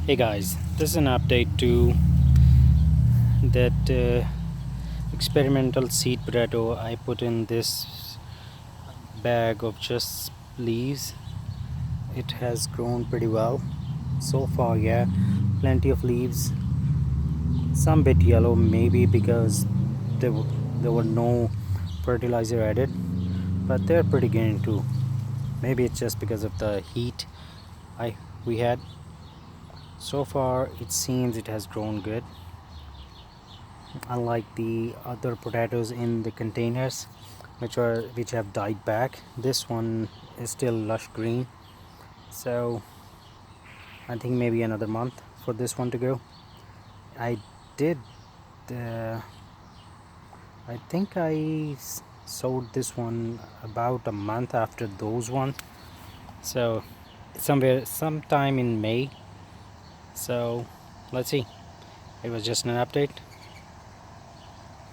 Hey guys, this is an update to that experimental seed potato I put in this bag of just leaves. It has grown pretty well so far, yeah. Plenty of leaves, some bit yellow, maybe because there, w- there were no fertilizer added, but they're pretty green too. Maybe it's just because of the heat we had. So far, it seems it has grown good. Unlike the other potatoes in the containers which have died back, this one is still lush green. So I think maybe another month for this one to go. I did uh, I think sowed this one about a month after those ones, so sometime in May. So let's see. It was just an update.